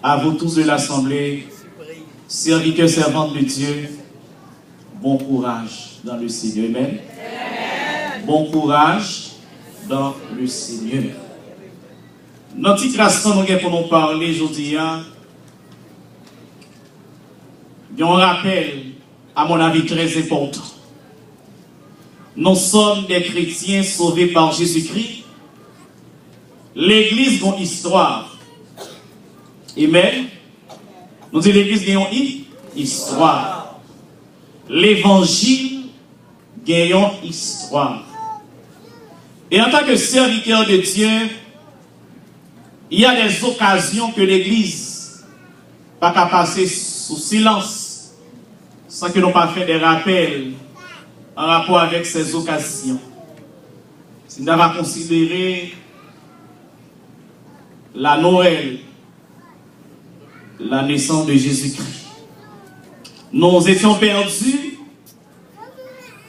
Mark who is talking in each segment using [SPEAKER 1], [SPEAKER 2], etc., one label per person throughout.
[SPEAKER 1] À vous tous de l'Assemblée, serviteurs, servantes de Dieu, bon courage dans le Seigneur. Amen. Bon courage dans le Seigneur. Notre petit classement, nous pour nous parler aujourd'hui, il y a un rappel, à mon avis, très important. Nous sommes des chrétiens sauvés par Jésus-Christ. L'Église a une histoire. Amen. Nous disons l'Église a une histoire. L'Évangile a une histoire. Et en tant que serviteur de Dieu, il y a des occasions que l'Église n'a pas passer sous silence sans que nous pas fait des rappels en rapport avec ces occasions. Si nous avons considéré la Noël, la naissance de Jésus-Christ, nous étions perdus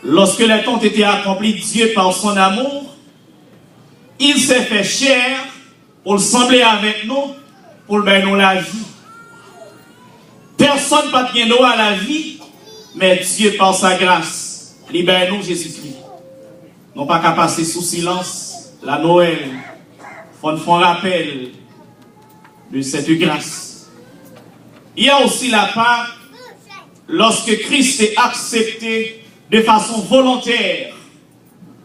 [SPEAKER 1] lorsque les temps étaient accomplis. Dieu, par son amour, il s'est fait chair pour sembler avec nous, pour nous la vie. Personne n'a bien droit à la vie, mais Dieu, par sa grâce, libère nous Jésus-Christ. Non pas qu'à passer sous silence la Noël. Il faut nous rappel de cette grâce. Il y a aussi la part lorsque Christ est accepté de façon volontaire,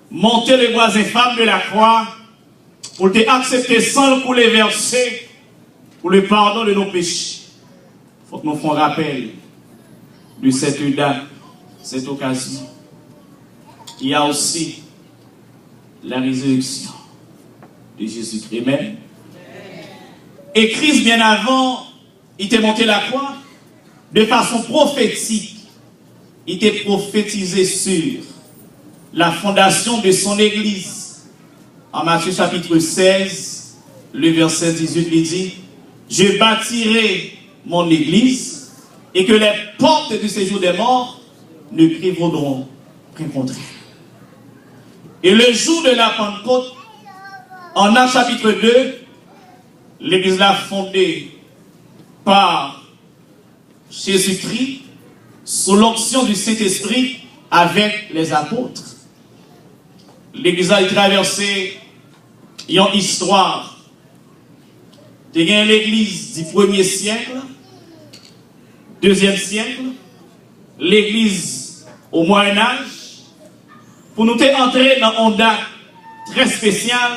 [SPEAKER 1] monter les bois et femmes de la croix, pour te accepter sans le couler verser, pour le pardon de nos péchés. Il faut que nous fassions rappel de cette date, cette occasion. Il y a aussi la résurrection de Jésus-Christ. Amen. Et Christ, bien avant, il était monté la croix de façon prophétique. Il était prophétisé sur la fondation de son Église. En Matthieu chapitre 16, le verset 18, il dit: je bâtirai mon Église et que les portes du séjour des morts ne prévaudront rien contre elle. Et le jour de la Pentecôte, en Actes chapitre 2, l'Église l'a fondée par Jésus-Christ sous l'onction du Saint-Esprit avec les apôtres. L'Église a traversé une histoire. Il y a l'Église du 1er siècle, 2e siècle, l'Église au Moyen-Âge, pour nous entrer dans un date très spécial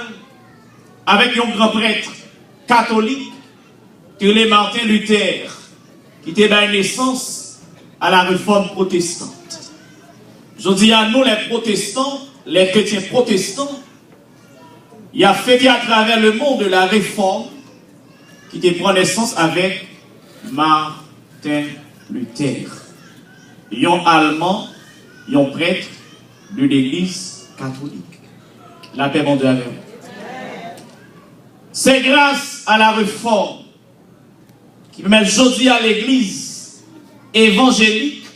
[SPEAKER 1] avec un grand prêtre catholique que les Martin Luther, qui était dans naissance à la réforme protestante. Je dis à nous les protestants, les chrétiens protestants, il a fêté à travers le monde de la réforme qui te prend naissance avec Martin Luther. Un allemand, un prêtre de l'église catholique. La paix mon Dieu avec vous. C'est grâce à la réforme qui permet aujourd'hui à l'église évangélique,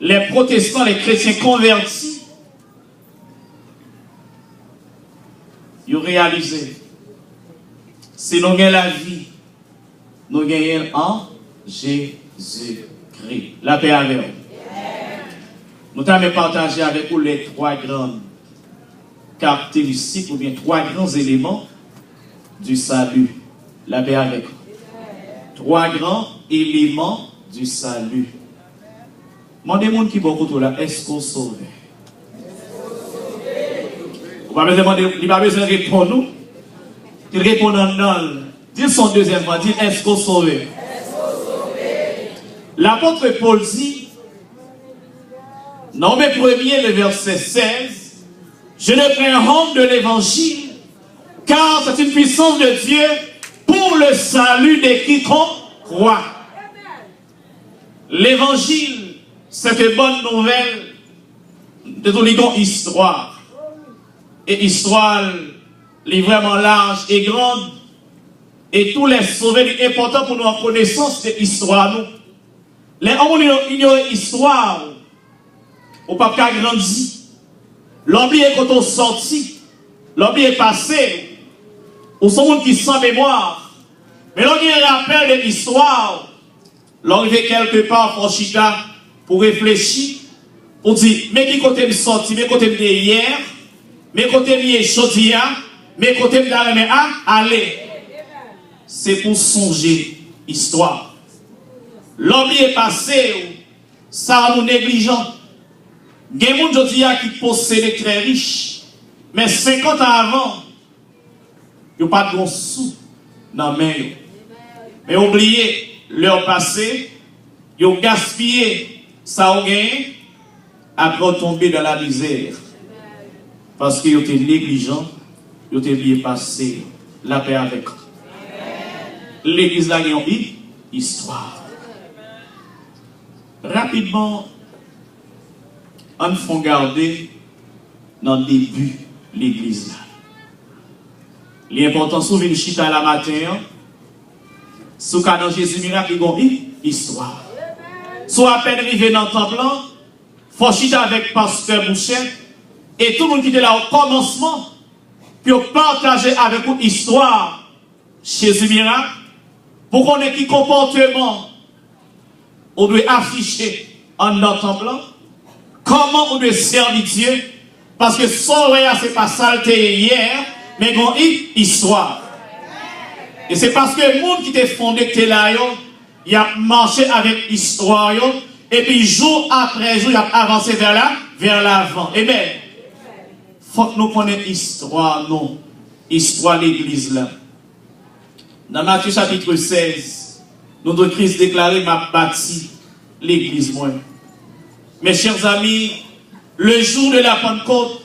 [SPEAKER 1] les protestants, les chrétiens convertis, ils ont réalisé, si nous gagnons la vie, nous gagnons en Jésus-Christ. La paix avec vous. Nous avons partagé avec vous les trois grandes caractéristiques ou bien trois grands éléments du salut. La paix avec vous. Trois grands éléments du salut. Demandez-moi qui beaucoup là, est-ce qu'on sauve? Il va besoin de répondre nous. Il répond non. Dis son deuxième fois, dis est-ce qu'on sauve? L'apôtre Paul dit, non mais premier, le verset 16, je ne prends honte de l'évangile, car c'est une puissance de Dieu pour le salut de quiconque croit. L'évangile, c'est une bonne nouvelle de toute histoire. Et histoire est vraiment large et grande. Et tous les sauvés sont importants pour nous en connaissance de l'histoire. Les hommes ignorent l'histoire. Au pape a grandi. L'oubli est quand on sorti. L'oubli est passé. Au son monde qui sans mémoire. Mais l'on y rappelle de l'histoire, l'on arrive quelque part, Franchita, pour réfléchir, pour dire, mais qui côté me sorti, mais côté me hier, mais côté me chodia, mais côté me d'aller, allez. C'est pour songer histoire. L'homme est passé, ça nous négligent. Il y a des gens qui possèdent très riches, mais 50 ans avant, il n'y a pas de bon sou dans la main. Mais oubliez, leur passé, ils ont gaspillé ça ont gagné, après tomber dans la misère. Parce qu'ils étaient négligents, ils étaient bien passé la paix avec eux. L'église là, ils ont une histoire. Rapidement, on faut garder dans le début l'église là. L'important, souvent, une chita la matin, sous canon Jésus miracle, ils ont une histoire. Soit à peine arrivé dans le temple, faut chita avec pasteur Boucher, et tout le monde qui était là au commencement, puis partager avec vous l'histoire Jésus miracle, pour qu'on ait qui comportement on doit afficher en notre temple, comment on doit servir Dieu, parce que son réa c'est pas saleté hier, mais une histoire. Et c'est parce que le monde qui t'a fondé que là, il a marché avec l'histoire, et puis jour après jour, il a avancé vers l'avant. Eh bien, il faut que nous connaissions l'histoire, non, l'histoire de l'église là. Dans Matthieu chapitre 16, notre Christ déclaré m'a bâti l'église moi. Mes chers amis, le jour de la Pentecôte,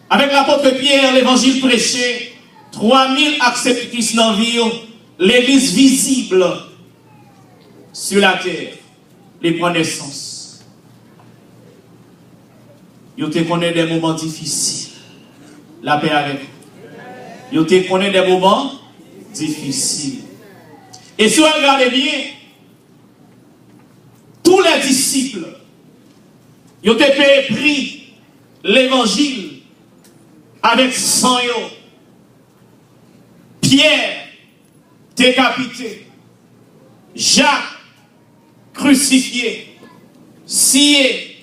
[SPEAKER 1] avec l'apôtre Pierre, l'évangile prêché, 3000 acceptent Christ dans la vie, l'église visible sur la terre, les prend naissance. Vous te connaissez des moments difficiles, la paix avec vous. Vous te connaissez des moments difficiles. Et si vous regardez bien, tous les disciples, ils ont pris l'évangile avec sang. Pierre, décapité. Jacques, crucifié. Scié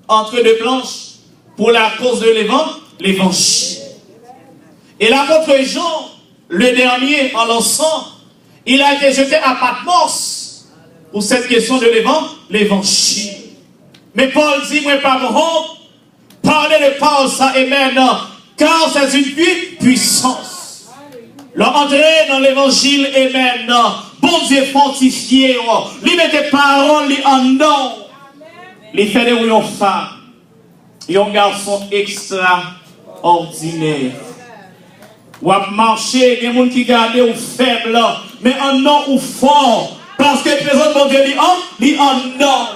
[SPEAKER 1] entre deux planches pour la cause de l'évangile. Et l'apôtre Jean, le dernier en lançant, il a été jeté à Patmos pour cette question de l'évangile. Mais Paul dit, moi pas mon honte, parlez de Paul ça et maintenant, car c'est une puissance. L'entrer dans l'évangile et maintenant, bon Dieu fortifié, lui met des paroles, lui en nom, lui fait des une femme, et un garçon extraordinaire. Ou à marcher, il y a des gens qui gardent ou faible, mais en nom ou fort, parce que le présent de Dieu lui en nom.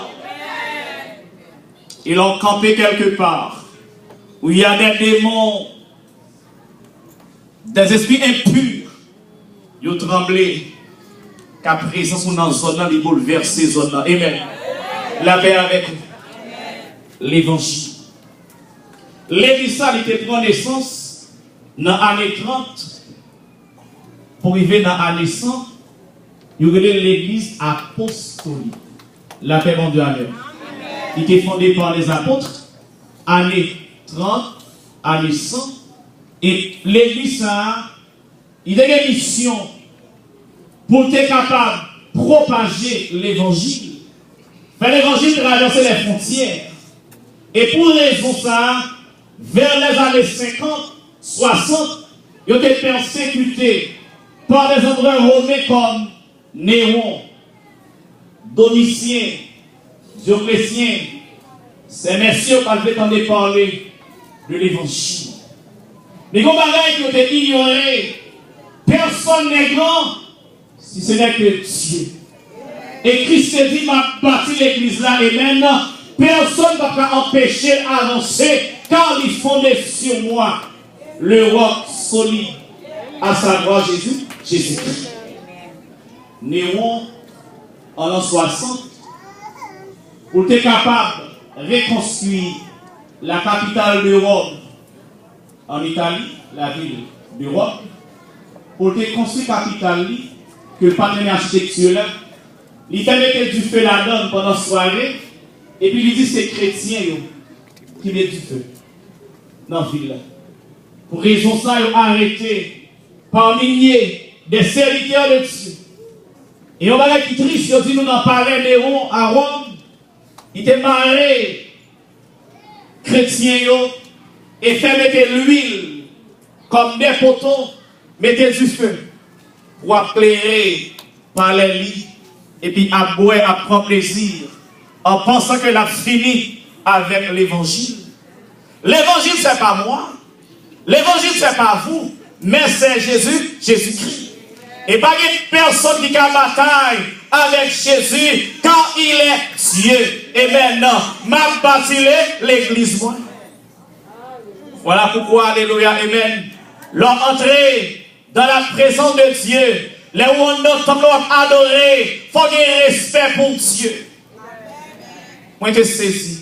[SPEAKER 1] Ils ont campé quelque part où il y a des démons, des esprits impurs. Ils ont tremblé. Qu'à présent, sont dans la zone, ils bouleversent ces zones-là. Amen. La paix avec l'évangile. L'église, ça, il prend naissance dans l'année 30. Pour arriver dans l'année 100, il y aurait l'église apostolique. La paix mon Dieu, amen. Il était fondé par les apôtres, année 30, année 100, et l'église a une mission pour être capable de propager l'évangile, faire l'évangile traverser les frontières. Et pour raison ça, vers les années 50, 60, ils ont été persécutés par des endroits romains comme Néron, Domitien, Dioclétien. Ces messieurs qui avaient parler de l'évangile. Les compagnons qui ont été ignorés, personne n'est grand si ce n'est que Dieu. Et Christ dit, m'a bâti l'église là et maintenant, personne ne va empêcher d'avancer car il fondait sur moi le roc solide, à savoir Jésus-Christ. Néron, en l'an 60, pour être capable de reconstruire la capitale de Rome en Italie, la ville de Rome, pour être construire la capitale, que le partenaire architecture, il fait mettre du feu là-dedans pendant la soirée, et puis il dit c'est chrétien qui met du feu dans la ville. Pour raison ça, ils ont arrêté par milliers de serviteurs de Dieu. Et on va qui triste, ils ont dit nous n'en parlons Néron à Rome, il était marré, chrétien, et fait mettre l'huile comme des poteaux, mettez du feu pour éclairer par les lits et puis à boire, à prendre plaisir en pensant que l'a fini avec l'évangile. L'évangile, c'est pas moi. L'évangile, c'est pas vous. Mais c'est Jésus, Jésus-Christ. Et pas une personne qui a bataille avec Jésus quand il est Dieu. Et maintenant, m'a bâti l'église. Voilà pourquoi, alléluia, amen. Leur entrée dans la présence de Dieu, les où on a adoré, il faut qu'il y ait respect pour Dieu. Moi, je suis saisi.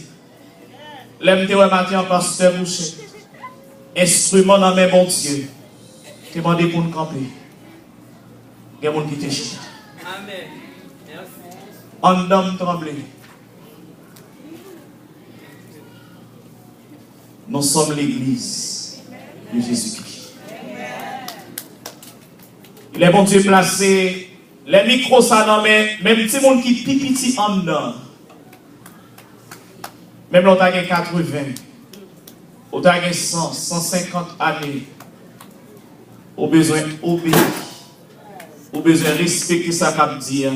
[SPEAKER 1] L'aime te matin en pasteur Boucher. Instrument dans mes bons Dieu. Demandez pour nous camper. Il y a des gens qui te chient. Amen. En homme tremblé. Nous sommes l'église de Jésus-Christ. Il est bon Dieu placé les micros ça dans mes même petit monde qui pipiti en dedans. Même l'on a 80, on a 100, 150 années. Au besoin obéir. Au besoin respecter ça comme dire.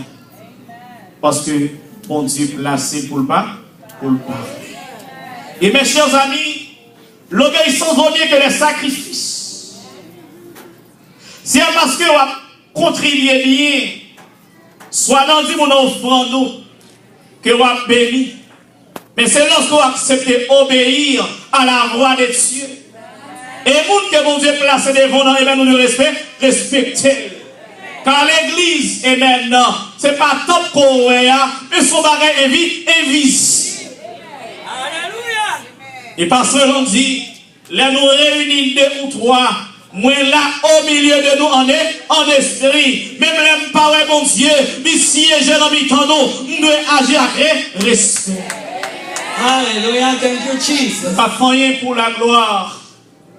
[SPEAKER 1] Parce que mon Dieu placé pour le pas, pour le pas. Et mes chers amis, l'obéissance vaut mieux que les sacrifices. C'est parce que vous avez contribué bien, soit dans mon offrande que vous avez béni. Mais c'est lorsque vous acceptez d'obéir à la voix de Dieu. Et vous que mon Dieu place devant nous, et bien nous le respectez. Car l'église est maintenant, ce n'est pas top coréen, mais son bagage est invisible. Alléluia. Et parce que l'on dit, là nous réunissons deux ou trois, moi là au milieu de nous en esprit. Même les parents, mon Dieu, mais si je n'en mi-temps nous devons agir avec respect.
[SPEAKER 2] Alléluia, thank you Jesus.
[SPEAKER 1] Pas rien pour la gloire,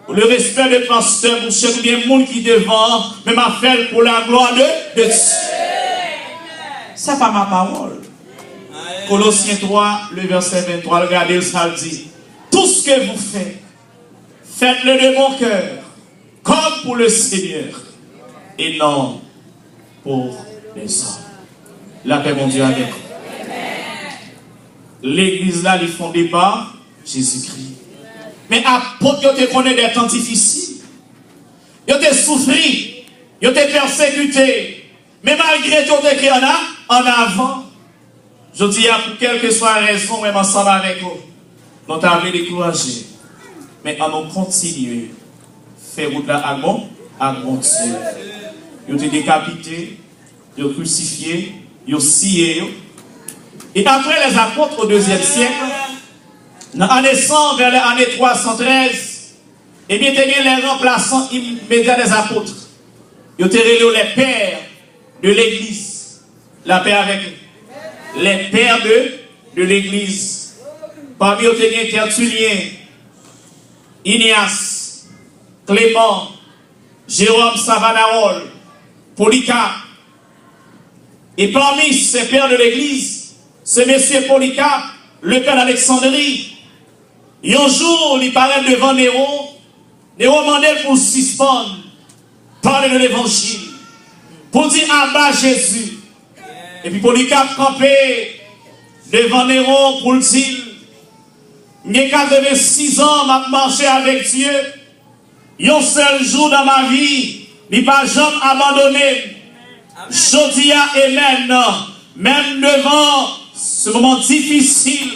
[SPEAKER 1] pour le respect de pasteur, pour ceux bien monde qui devant, mais m'a fait pour la gloire de Dieu. C'est pas ma parole. Colossiens 3, le verset 23, regardez ça dit. Tout ce que vous faites, faites-le de mon cœur, comme pour le Seigneur, et non pour les hommes. La paix, mon Dieu, avec vous. L'église là, ils font débat, Jésus-Christ. Mais apôtre, ils te connaissent des temps difficiles. Ils te souffri, ils te persécuté. Mais malgré tout, ils écrit en avant. Je dis, pour quelle que soit la raison, même ensemble avec vous, nous t'avons découragé. Mais en nous continuer, faire route là à bon Dieu. Ils ont été décapités, ils ont crucifié, ils ont scié. Et après les apôtres au 2e siècle, dans l'année 100 vers l'année 313, et bien, il y a les remplaçants immédiats des apôtres. Ils ont été les pères de l'église. La paix avec eux. Les pères de l'église. Parmi eux, il y a Tertullien, Ignace, Clément, Jérôme Savanarole, Polycarpe. Et parmi ces pères de l'église, ce monsieur Polycarpe, le père d'Alexandrie, un jour, il paraît devant Néron. Néron demandait pour suspendre, parler de l'évangile, pour dire abat Jésus. Et puis Polycarpe campé devant Néron pour le dire, j'ai 86 ans, m'a marché avec Dieu. Un seul jour dans ma vie, il n'a pas jamais abandonné. Je dis à maintenant, même devant ce moment difficile,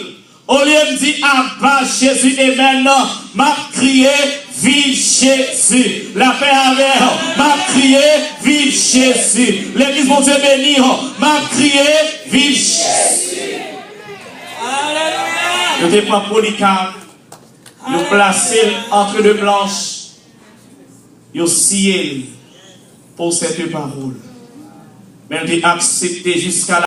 [SPEAKER 1] au lieu de dire abat Jésus et maintenant, m'a crié, vive Jésus. La paix avec, m'a crié, vive Jésus. L'église, mon Dieu béni, m'a crié, vive Jésus. Alléluia. Je te prends Polycarpe, je placé entre deux planches, je scié pour cette parole. mais elle a accepté jusqu'à la